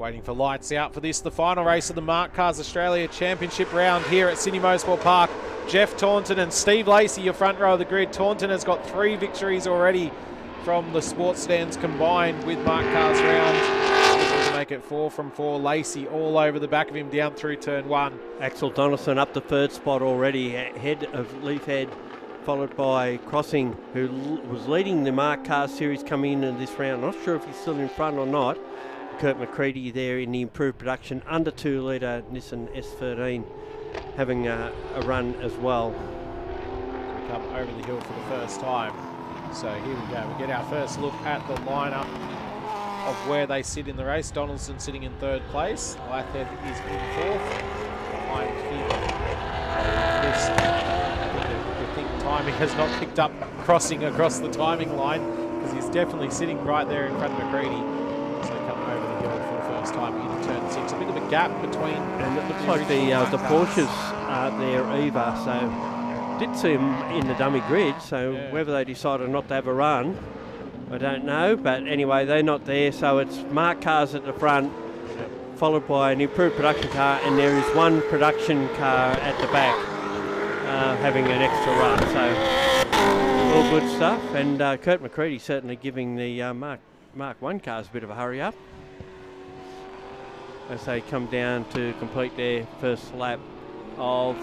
Waiting for lights out for this, the final race of the MARC Cars Australia Championship round here at Sydney Motorsport Park. Jeff Taunton and Steve Lacey, your front row of the grid. Taunton has got 3 victories already from the sports stands combined with MARC Cars round. Looking to make it 4 from 4. Lacey all over the back of him down through turn 1. Axel Donaldson up the 3rd spot already, ahead of Leafhead, followed by Crossing, who was leading the MARC Cars series coming into this round. Not sure if he's still in front or not. Kurt McCready there in the improved production, under 2 litre Nissan S13, having a run as well. We come over the hill for the first time. So here we go. We get our first look at the lineup of where they sit in the race. Donaldson sitting in 3rd place. Leifhead is in 4th. Behind him. I think timing has not picked up Crossing across the timing line, because he's definitely sitting right there in front of McCready. So coming over the hill for the first time into turn 6. A bit of a gap between. And it looks like the Porsches are there either. So did see them in the dummy grid. So whether they decided not to have a run, I don't know. But anyway, they're not there. So it's MARC Cars at the front, followed by an improved production car, and there is one production car at the back having an extra run. So all good stuff. And Kurt McCready certainly giving the Mark 1 cars a bit of a hurry up as they come down to complete their first lap of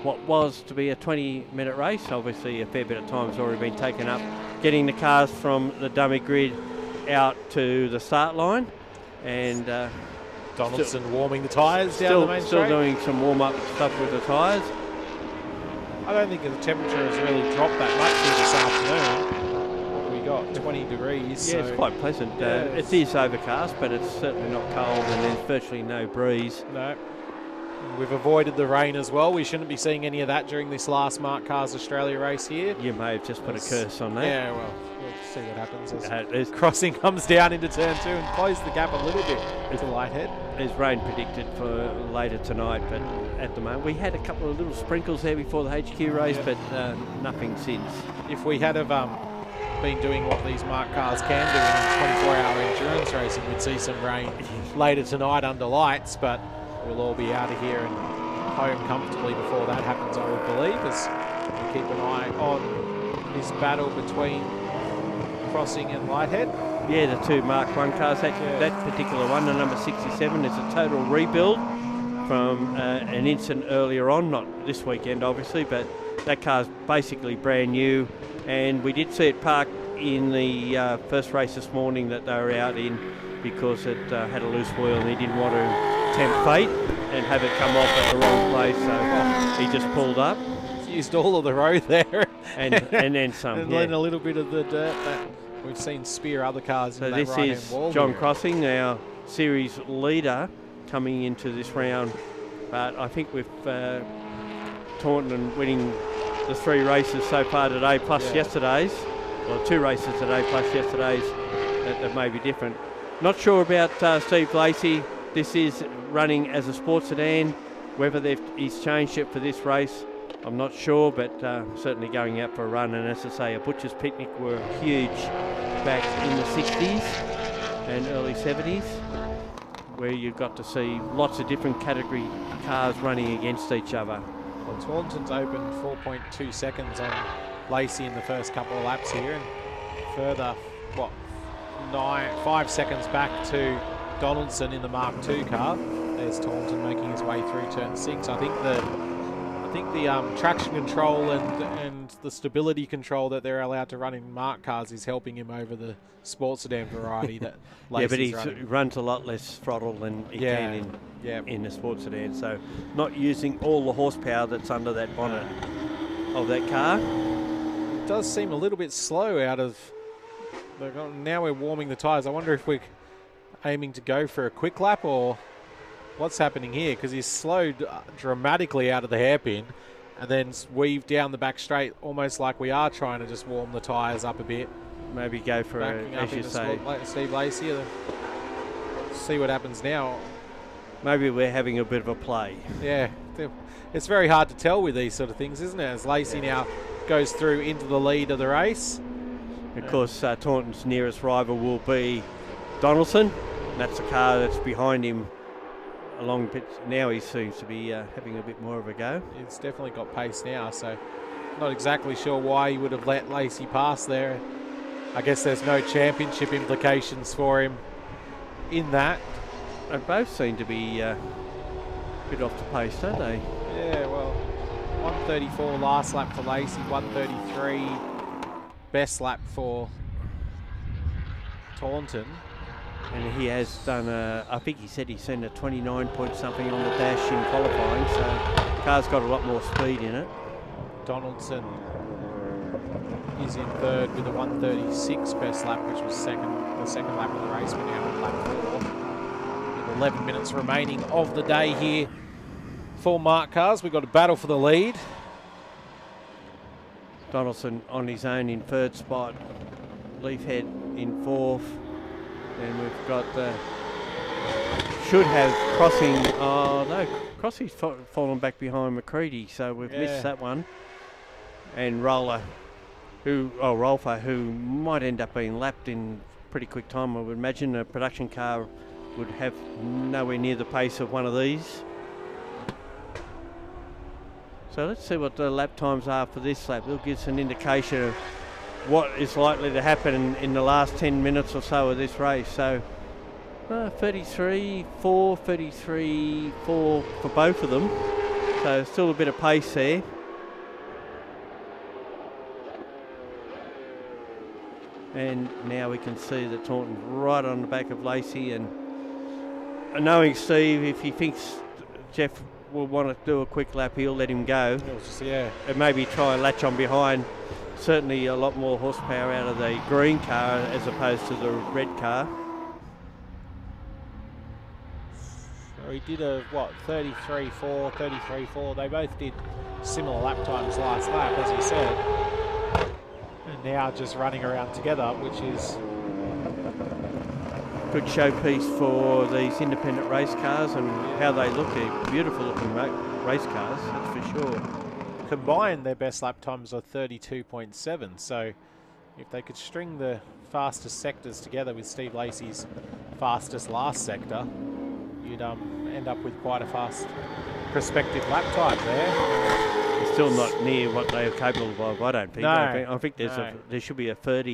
what was to be a 20-minute race. Obviously a fair bit of time has already been taken up getting the cars from the dummy grid out to the start line, and Donaldson warming the tyres down the main straight. Still doing some warm-up stuff with the tyres. I don't think the temperature has really dropped that much here this afternoon. What have we got? 20 degrees. Yeah, so it's quite pleasant. It is overcast, but it's certainly not cold, and there's virtually no breeze. No. We've avoided the rain as well. We shouldn't be seeing any of that during this last MARC Cars Australia race here. You may have just put a curse on that. Yeah, well, we'll see what happens as Crossing comes down into turn 2 and close the gap a little bit to Lighthead. There's rain predicted for later tonight, but at the moment we had a couple of little sprinkles there before the HQ race, but nothing since. If we had have been doing what these MARC Cars can do in 24-hour endurance racing, we'd see some rain later tonight under lights, but we'll all be out of here and home comfortably before that happens, I would believe, as we keep an eye on this battle between Crossing and Lighthead. Yeah, the 2 MARC 1 cars. That particular one, the number 67, is a total rebuild from an incident earlier on, not this weekend obviously, but that car's basically brand new, and we did see it parked in the first race this morning that they were out in, because it had a loose wheel and he didn't want to tempt fate and have it come off at the wrong place, so he just pulled up. He's used all of the road there. and then some. And then a little bit of the dirt that we've seen spear other cars in that right-hand wall. So this is John Crossing, our series leader, coming into this round. But I think with Taunton winning the 3 races so far today, plus yesterday's, or 2 races today plus yesterday's, that may be different. Not sure about Steve Lacey. This is running as a sports sedan. Whether he's changed it for this race, I'm not sure, but certainly going out for a run. And as I say, a Butcher's Picnic were huge back in the 60s and early 70s, where you got to see lots of different category cars running against each other. Well, Taunton's opened 4.2 seconds on Lacey in the first couple of laps here, and further, 5 seconds back to Donaldson in the Mark 2 car. There's Taunton making his way through turn 6. I think the traction control and the stability control that they're allowed to run in MARC cars is helping him over the sports sedan variety that Lacey's but he runs a lot less throttle than he can in the sports sedan, so not using all the horsepower that's under that bonnet of that car. It does seem a little bit slow out of. Now we're warming the tyres. I wonder if we're aiming to go for a quick lap or what's happening here, because he's slowed dramatically out of the hairpin and then weaved down the back straight, almost like we are trying to just warm the tyres up a bit. Maybe go for as you say, Steve Lacey. See what happens now. Maybe we're having a bit of a play. Yeah, it's very hard to tell with these sort of things, isn't it? As Lacey now goes through into the lead of the race. Of course, Taunton's nearest rival will be Donaldson, And that's the car that's behind him along pit. Now he seems to be having a bit more of a go. It's definitely got pace now, so not exactly sure why he would have let Lacey pass there. I guess there's no championship implications for him in that. They both seem to be a bit off the pace, don't they? Yeah, well, 134 last lap for Lacey, 133 best lap for Taunton. And he has done I think he said he's seen a 29 point something on the dash in qualifying, so the car's got a lot more speed in it. Donaldson is in third with a 136 best lap, which was the second lap of the race, but now on lap 4. With 11 minutes remaining of the day here for MARC Cars. We've got a battle for the lead. Donaldson on his own in third spot, Leafhead in fourth. Then we've got should have Crossing. Oh no, Crossing's fallen back behind McCready, so we've missed that one. And Rolfer, who might end up being lapped in pretty quick time. I would imagine a production car would have nowhere near the pace of one of these. So let's see what the lap times are for this lap. It'll give us an indication of what is likely to happen in the last 10 minutes or so of this race. So 33.4, 33.4 for both of them. So still a bit of pace there. And now we can see that Taunton right on the back of Lacey, and knowing Steve, if he thinks Jeff will want to do a quick lap, he'll let him go. And maybe try and latch on behind. Certainly a lot more horsepower out of the green car as opposed to the red car. So he did a, 33.4, 33.4. They both did similar lap times last lap, as he said. And now just running around together, which is good showpiece for these independent race cars and how they look. They're beautiful looking race cars, that's for sure. Combined, their best lap times are 32.7. So if they could string the fastest sectors together with Steve Lacey's fastest last sector, you'd end up with quite a fast prospective lap time there. It's still not near what they are capable of, I don't think. No, I think there should be about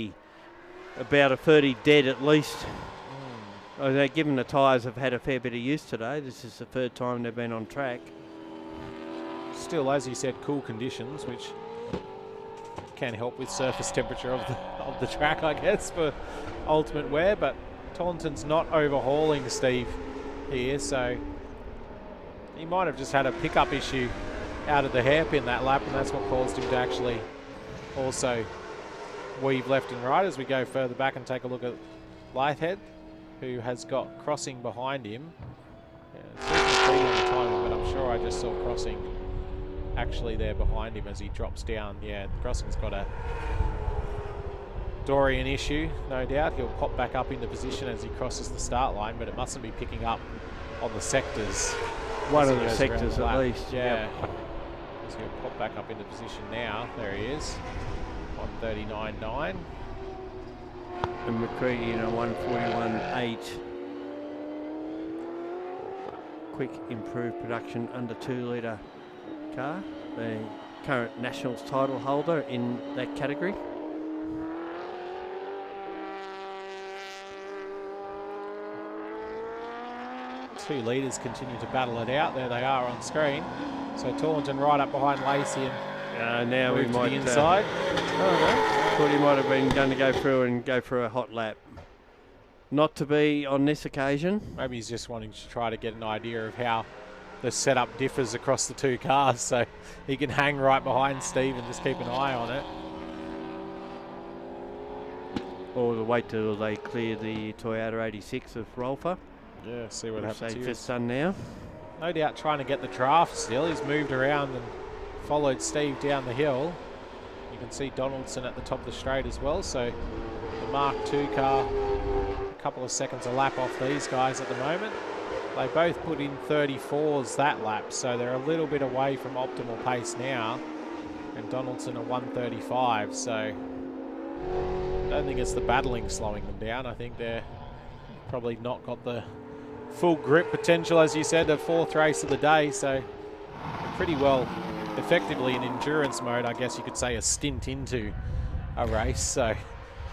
a 30 dead at least. Given the tyres have had a fair bit of use today, this is the third time they've been on track. Still, as you said, cool conditions, which can help with surface temperature of the track, I guess, for ultimate wear. But Taunton's not overhauling Steve here, so he might have just had a pickup issue out of the hairpin that lap, and that's what caused him to actually also weave left and right as we go further back and take a look at Leafhead, who has got Crossing behind him. It's on the timing, but I'm sure I just saw Crossing actually there behind him as he drops down. Yeah, Crossing's got a Dorian issue, no doubt. He'll pop back up into position as he crosses the start line, but it mustn't be picking up on the sectors. One of the sectors at least. Yeah. So he'll pop back up into position now. There he is. 139.9. And McCready in a 141.8. Quick improved production under 2 litre car. The current Nationals title holder in that category. Two leaders continue to battle it out. There they are on screen. So Taunton right up behind Lacey and now we might to the inside. Thought he might have been going to go through a hot lap. Not to be on this occasion. Maybe he's just wanting to try to get an idea of how the setup differs across the two cars, so he can hang right behind Steve and just keep an eye on it. Or to wait till they clear the Toyota 86 of Rolfer. Yeah, see what happens here. They've just done now. No doubt trying to get the draft still. He's moved around and followed Steve down the hill. You can see Donaldson at the top of the straight as well, so the Mark II car a couple of seconds a lap off these guys at the moment. They both put in 34s that lap, so they're a little bit away from optimal pace now. And Donaldson a 135, so I don't think it's the battling slowing them down. I think they're probably not got the full grip potential, as you said, the 4th race of the day. So pretty well, effectively in endurance mode, I guess you could say, a stint into a race. So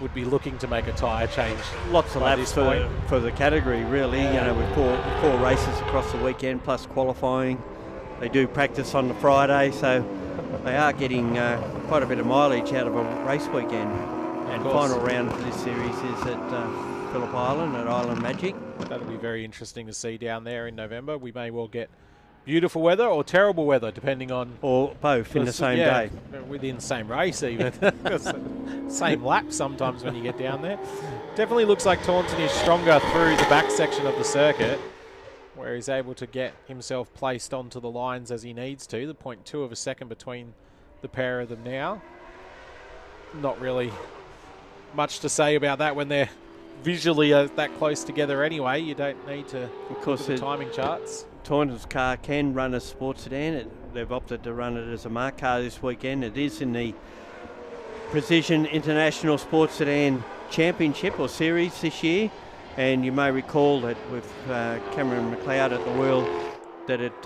would be looking to make a tyre change. Lots of laps for the category, really. Yeah. You know, with four races across the weekend plus qualifying. They do practice on the Friday, so they are getting quite a bit of mileage out of a race weekend. And final round for this series is at Phillip Island at Island Magic. That'll be very interesting to see down there in November. We may well get beautiful weather or terrible weather, depending on... Or both in the same day. Within the same race, even. Same lap sometimes when you get down there. Definitely looks like Taunton is stronger through the back section of the circuit, where he's able to get himself placed onto the lines as he needs to. The 0.2 of a second between the pair of them now. Not really much to say about that when they're visually that close together anyway. You don't need to look at the timing charts. Taunton's car can run as sports sedan. They've opted to run it as a MARC car this weekend. It is in the Precision International Sports Sedan Championship or Series this year. And you may recall that with Cameron McLeod at the wheel, that it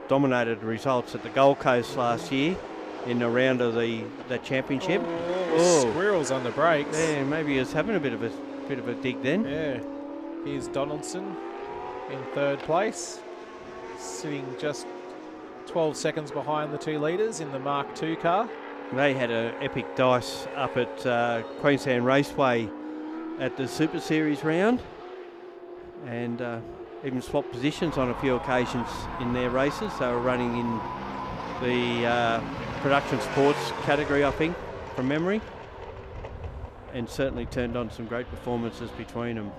dominated the results at the Gold Coast last year in the round of the championship. Squirrels on the brakes. Yeah, maybe he was having a bit of a dig then. Yeah. Here's Donaldson in 3rd place, sitting just 12 seconds behind the 2 leaders in the Mark II car. They had an epic dice up at Queensland Raceway at the Super Series round, and even swapped positions on a few occasions in their races. They were running in the production sports category, I think, from memory, and certainly turned on some great performances between them.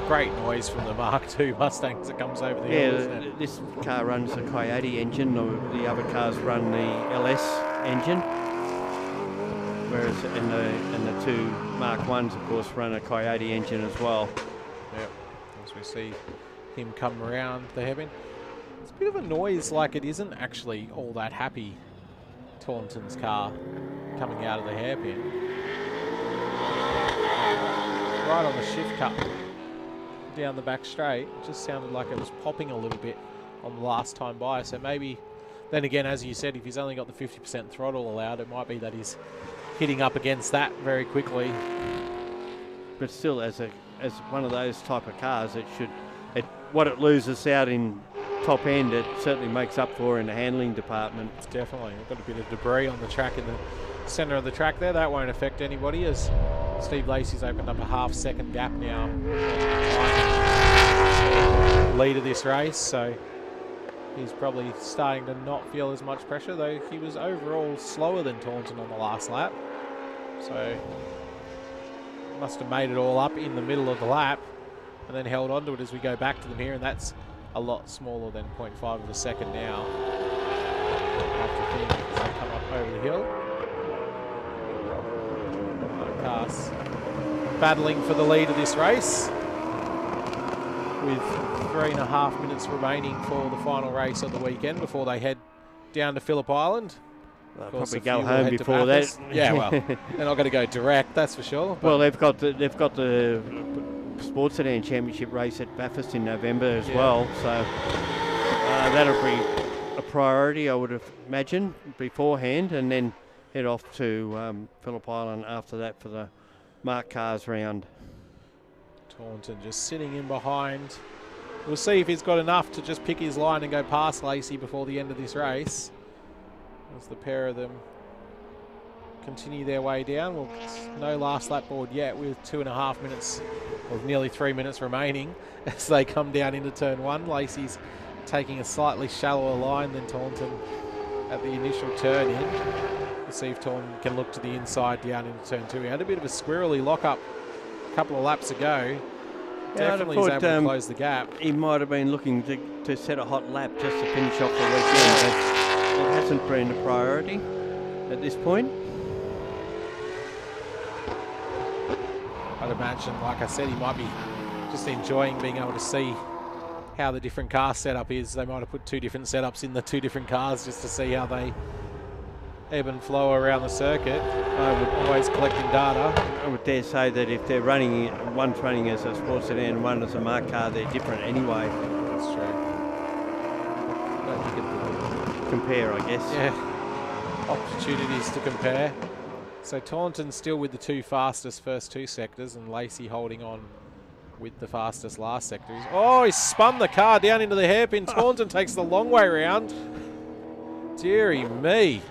Great noise from the Mark II Mustang as it comes over the hill, isn't it? This car runs the Coyote engine, or the other cars run the LS engine, whereas and the 2 Mark 1s, of course, run a Coyote engine as well. Yep, as we see him come around the hairpin. It's a bit of a noise, like it isn't actually all that happy, Taunton's car coming out of the hairpin. Right on the shift cut down the back straight, it just sounded like it was popping a little bit on the last time by. So maybe, then again, as you said, if he's only got the 50% throttle allowed, it might be that he's hitting up against that very quickly. But still, as one of those type of cars, what it loses out in top end, it certainly makes up for in the handling department. It's definitely. We've got a bit of debris on the track in the centre of the track there. That won't affect anybody, as Steve Lacey's opened up a half-second gap now. Lead of this race, so he's probably starting to not feel as much pressure, though he was overall slower than Taunton on the last lap. So must have made it all up in the middle of the lap and then held on to it as we go back to them here, and that's a lot smaller than 0.5 of a second now. After things as they come up over the hill. Cars battling for the lead of this race with 3.5 minutes remaining for the final race of the weekend before they head down to Phillip Island. They'll probably go home before that. Yeah, well, they're not going to go direct, that's for sure. Well, they've got the Sports Sedan Championship race at Bathurst in November as well, so that'll be a priority, I would imagine, beforehand, and then head off to Phillip Island after that for the MARC Cars round. Taunton just sitting in behind. We'll see if he's got enough to just pick his line and go past Lacey before the end of this race, as the pair of them continue their way down. Well, no last lap board yet, with 2.5 minutes, or nearly 3 minutes remaining as they come down into turn 1. Lacey's taking a slightly shallower line than Taunton at the initial turn in. We'll see if Taunton can look to the inside down into turn 2. He had a bit of a squirrely lock-up a couple of laps ago. Definitely is able to close the gap. He might have been looking to set a hot lap just to finish off the weekend, but it hasn't been a priority at this point. I'd imagine, like I said, he might be just enjoying being able to see how the different car setup is. They might have put 2 different setups in the 2 different cars just to see how they ebb and flow around the circuit. I would always collecting data. I would dare say that if they're running, one's running as a sports sedan and one as a MARC car, they're different anyway. That's true. But you get the compare, I guess. Yeah, opportunities to compare. So Taunton still with the two fastest first two sectors, and Lacey holding on with the fastest last sector. Oh, he spun the car down into the hairpin. Taunton takes the long way round. Deary me.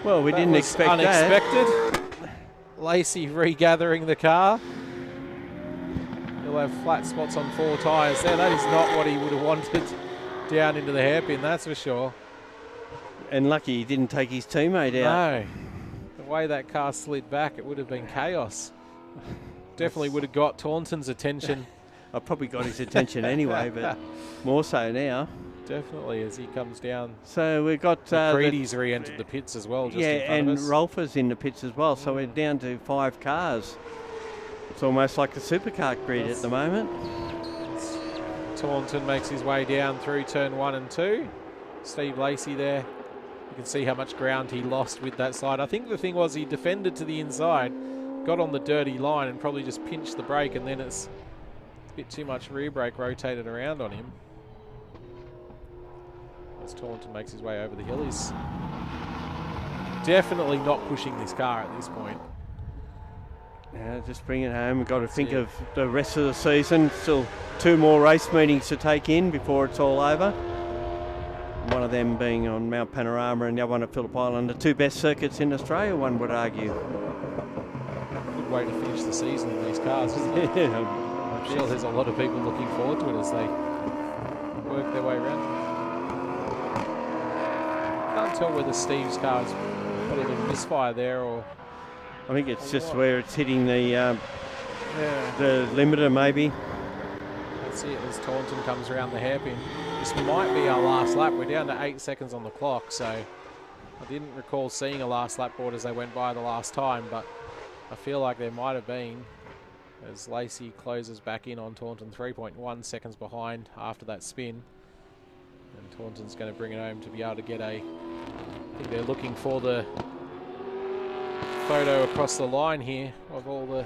Well, we didn't expect unexpected. That. Lacey regathering the car. He'll have flat spots on 4 tyres there. That is not what he would have wanted down into the hairpin, that's for sure. And lucky he didn't take his teammate out. No. The way that car slid back, it would have been chaos. Definitely would have got Taunton's attention. I probably got his attention anyway, but more so now. Definitely, as he comes down. So we've got McCready's re-entered the pits as well. Just yeah, in front and of us. Rolfer's in the pits as well. So we're down to 5 cars. It's almost like a supercar grid at the moment. Taunton makes his way down through turn 1 and 2. Steve Lacey there. You can see how much ground he lost with that slide. I think the thing was he defended to the inside, got on the dirty line and probably just pinched the brake, and then it's a bit too much rear brake rotated around on him. As Taunton makes his way over the hill, he's definitely not pushing this car at this point. Yeah, just bring it home. We've got to think of the rest of the season. Still 2 more race meetings to take in before it's all over. One of them being on Mount Panorama and the other one at Phillip Island. The 2 best circuits in Australia, one would argue. Good way to finish the season in these cars, isn't it? Yeah. I'm sure there's a lot of people looking forward to it as they work their way around. Can't tell whether Steve's car's got a little misfire there or... I think it's just where it's hitting the limiter maybe. Let's see it as Taunton comes around the hairpin. This might be our last lap. We're down to 8 seconds on the clock, so I didn't recall seeing a last lap board as they went by the last time, but I feel like there might have been, as Lacey closes back in on Taunton, 3.1 seconds behind after that spin. And Taunton's going to bring it home to be able to get I think they're looking for the photo across the line here of all the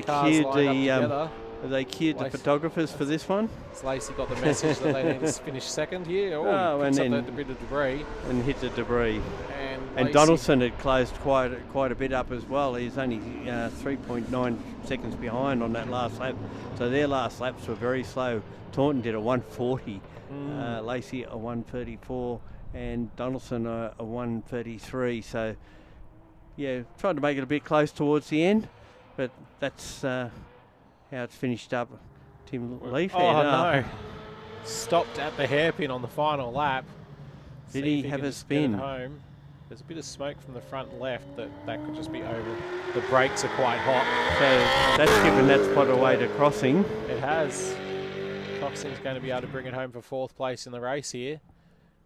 cars lined up together. Have they queued the photographers for this one? Has Lacey got the message that they need to finish second here? Oh, he picks up that bit of debris. And hit the debris. And Donaldson had closed quite a bit up as well. He's only 3.9 seconds behind on that last lap. So their last laps were very slow. Taunton did a 140, Lacey a 134, and Donaldson a 133. So, yeah, tried to make it a bit close towards the end, but that's how it's finished up. Tim Leaf. Oh, no. Stopped at the hairpin on the final lap. Did he have a spin? Home. There's a bit of smoke from the front left that could just be over. The brakes are quite hot. So that's given that spot away to Crossing. It has. Crossing's going to be able to bring it home for 4th place in the race here.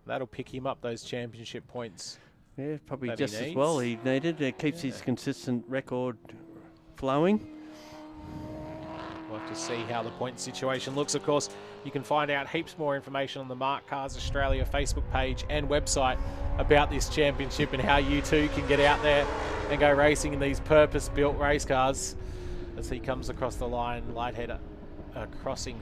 That'll pick him up those championship points. Yeah, probably just as well he needed. It keeps his consistent record flowing. We'll have to see how the point situation looks. Of course, you can find out heaps more information on the MARC Cars Australia Facebook page and website about this championship and how you too can get out there and go racing in these purpose-built race cars. As he comes across the line, Crossing,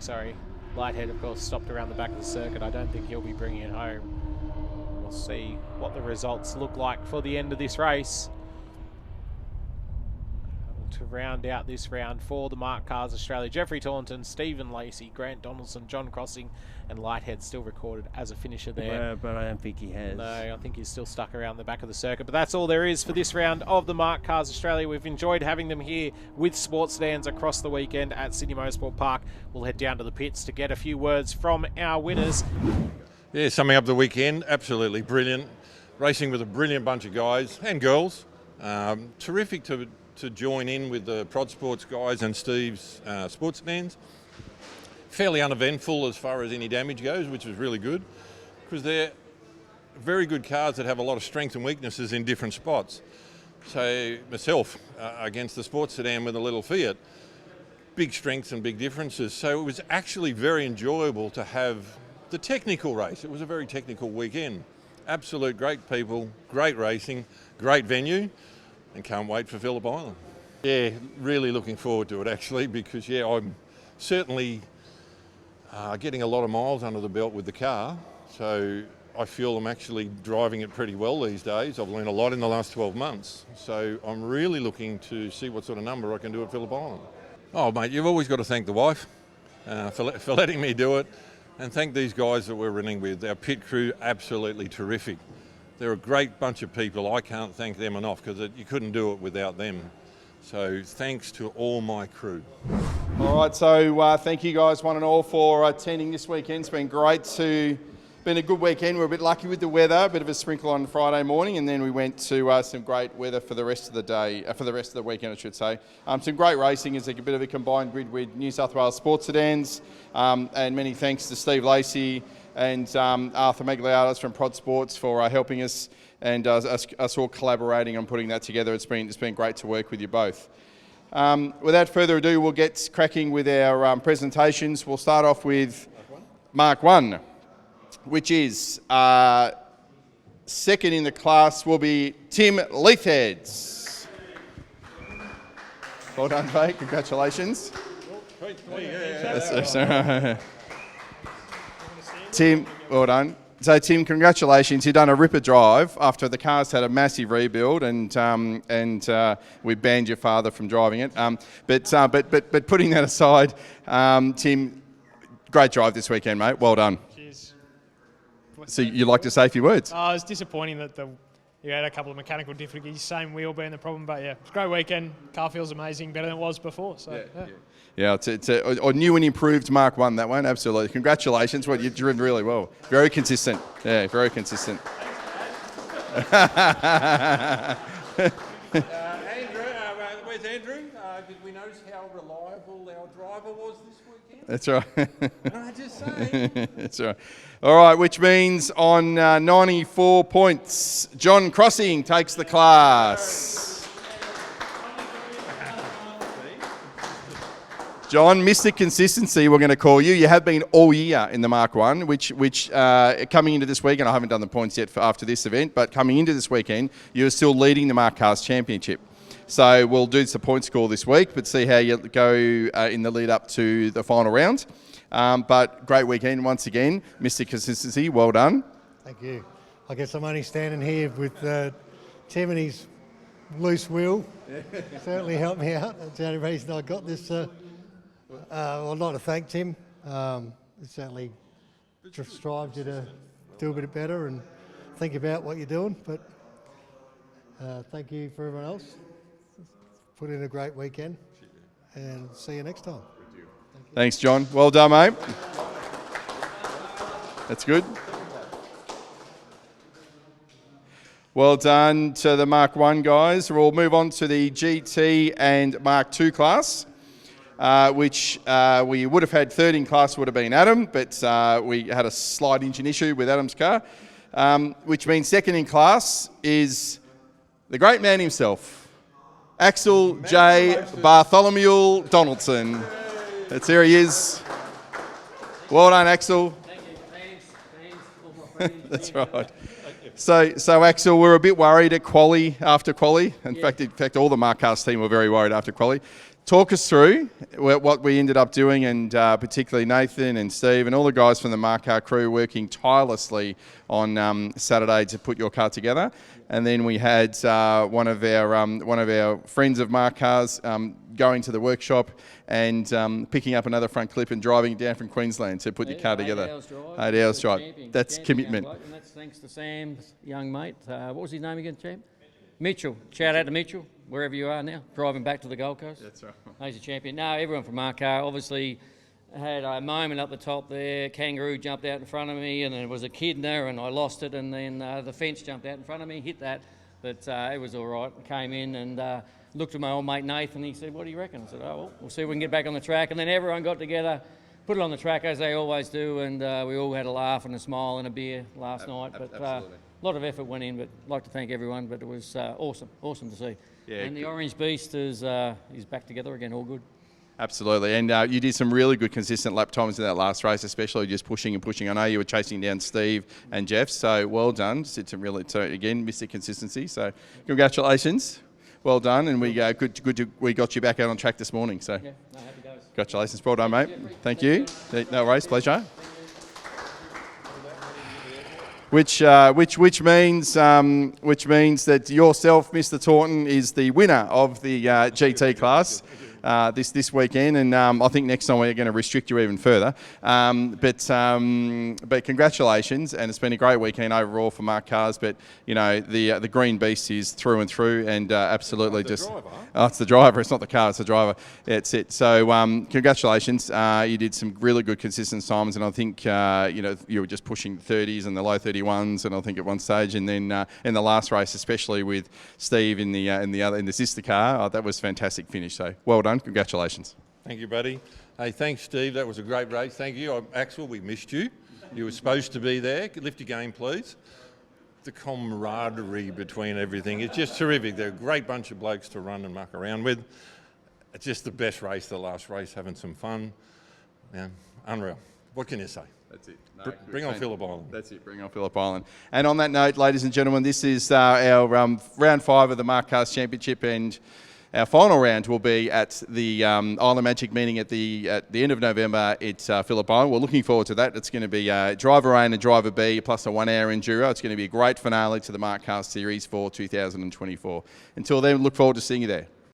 Lighthead, of course, stopped around the back of the circuit. I don't think he'll be bringing it home. We'll see what the results look like for the end of this race. To round out this round for the MARC Cars Australia, Jeffrey Taunton, Stephen Lacey, Grant Donaldson, John Crossing, and Lighthead still recorded as a finisher there. But I don't think he has. No, I think he's still stuck around the back of the circuit. But that's all there is for this round of the MARC Cars Australia. We've enjoyed having them here with sports sedans across the weekend at Sydney Motorsport Park. We'll head down to the pits to get a few words from our winners. Yeah, summing up the weekend, absolutely brilliant. Racing with a brilliant bunch of guys and girls. Terrific to join in with the Prod Sports guys and Steve's sports sedans. Fairly uneventful as far as any damage goes, which was really good, because they're very good cars that have a lot of strengths and weaknesses in different spots. So myself against the sports sedan with a little Fiat, big strengths and big differences. So it was actually very enjoyable to have the technical race. It was a very technical weekend. absolute great people, great racing, great venue, and can't wait for Phillip Island. Yeah, really looking forward to it actually, because yeah, I'm certainly getting a lot of miles under the belt with the car, so I feel I'm actually driving it pretty well these days. I've learned a lot in the last 12 months, so I'm really looking to see what sort of number I can do at Phillip Island. Oh mate, you've always got to thank the wife for letting me do it, and thank these guys that we're running with. Our pit crew, absolutely terrific. They're a great bunch of people. I can't thank them enough, because you couldn't do it without them. So thanks to all my crew. All right, so thank you guys one and all for attending this weekend. It's been great been a good weekend. We're a bit lucky with the weather, a bit of a sprinkle on Friday morning, and then we went to some great weather for the rest of the day, for the rest of the weekend, I should say. Some great racing. It's a bit of a combined grid with New South Wales Sports Sedans, and many thanks to Steve Lacey and Arthur Magliatis from Prod Sports for helping us, and us all collaborating on putting that together. It's been great to work with you both. Without further ado, we'll get cracking with our presentations. We'll start off with Mark 1, which is second in the class will be Tim Leithheads. Well done, mate. Congratulations. Tim, well done. So Tim, congratulations. You've done a ripper drive after the car's had a massive rebuild, and we banned your father from driving it. But putting that aside, Tim, great drive this weekend, mate. Well done. Cheers. So you'd like to say a few words? It was disappointing that you had a couple of mechanical difficulties, same wheel being the problem, but yeah, it's a great weekend. Car feels amazing, better than it was before. So Yeah, it's a new and improved Mark 1, that one, absolutely. Congratulations, you've driven really well. Very consistent. Yeah, very consistent. Andrew, where's Andrew? Did we notice how reliable our driver was this weekend? That's right. No, just saying. That's right. All right, which means on 94 points, John Crossing takes the class. John, Mr. Consistency, we're going to call you. You have been all year in the Mark 1, which coming into this weekend, I haven't done the points yet for after this event, but coming into this weekend, you're still leading the MARC Cars Championship. So we'll do the point score this week, but see how you go in the lead up to the final round. But great weekend once again. Mr. Consistency, well done. Thank you. I guess I'm only standing here with Tim and his loose wheel. Certainly helped me out. That's the only reason I got this. I'd like to thank Tim. It certainly strives you to do a bit better and think about what you're doing. But thank you for everyone else. Put in a great weekend, and see you next time. Thanks, John. Well done, mate. That's good. Well done to the Mark 1 guys. We'll move on to the GT and Mark 2 class, which we would have had third in class would have been Adam, but we had a slight engine issue with Adam's car, which means second in class is the great man himself, Axel J. Bartholomew Donaldson. That's here he is. Well done, Axel. Thank you. Thanks, all my friends. That's right. So Axel, we're a bit worried at after quali. In fact, all the MARC Cars team were very worried after quali. Talk us through what we ended up doing, and particularly Nathan and Steve and all the guys from the MARC Car crew working tirelessly on Saturday to put your car together. And then we had one of our friends of MARC Cars going to the workshop and picking up another front clip and driving it down from Queensland to put your car together. 8 hours drive. That's commitment. And that's thanks to Sam's young mate. What was his name again, champ? Mitchell. Shout out to Mitchell, wherever you are now, driving back to the Gold Coast. That's right. He's a champion. No, everyone from MARC Car obviously had a moment up the top there. Kangaroo jumped out in front of me, and there was a kid there, and I lost it, and then the fence jumped out in front of me, hit that, but it was all right. Came in and looked at my old mate Nathan, and he said, "What do you reckon?" I said, "Oh, well, we'll see if we can get back on the track." And then everyone got together, put it on the track as they always do, and we all had a laugh and a smile and a beer last night. But a lot of effort went in, but I'd like to thank everyone. But it was awesome to see. Yeah, and the Orange Beast is back together again, all good. Absolutely, and you did some really good consistent lap times in that last race, especially just pushing and pushing. I know you were chasing down Steve and Jeff, so well done. Did some really, so again, Mr. Consistency. So congratulations, well done, and we we got you back out on track this morning. So Yeah, no, happy days. congratulations, well done, mate. Thank you. No worries, pleasure. Which means that yourself, Mr. Taunton, is the winner of the GT class this weekend, and I think next time we're going to restrict you even further. But congratulations, and it's been a great weekend overall for MARC Cars. But you know the green beast is through and through, and absolutely just it's the driver. It's not the car, it's the driver. It's it. So congratulations. You did some really good consistent times, and I think you were just pushing the 30s and the low 31s, and I think at one stage, and then in the last race, especially with Steve in the sister car, that was a fantastic finish. So well done. Congratulations. Thank you, buddy. Hey, thanks, Steve. That was a great race. Thank you. Axel, we missed you. You were supposed to be there. Lift your game, please. The camaraderie between everything. It's just terrific. They're a great bunch of blokes to run and muck around with. It's just the best race, the last race, having some fun. Yeah, unreal. What can you say? That's it. Bring on Phillip Island. That's it. Bring on Phillip Island. And on that note, ladies and gentlemen, this is our round 5 of the MARC Cars Championship, and our final round will be at the Island Magic meeting at the end of November at Phillip Island. We're looking forward to that. It's going to be driver A and a driver B plus a 1 hour enduro. It's going to be a great finale to the MARC Cars series for 2024. Until then, look forward to seeing you there.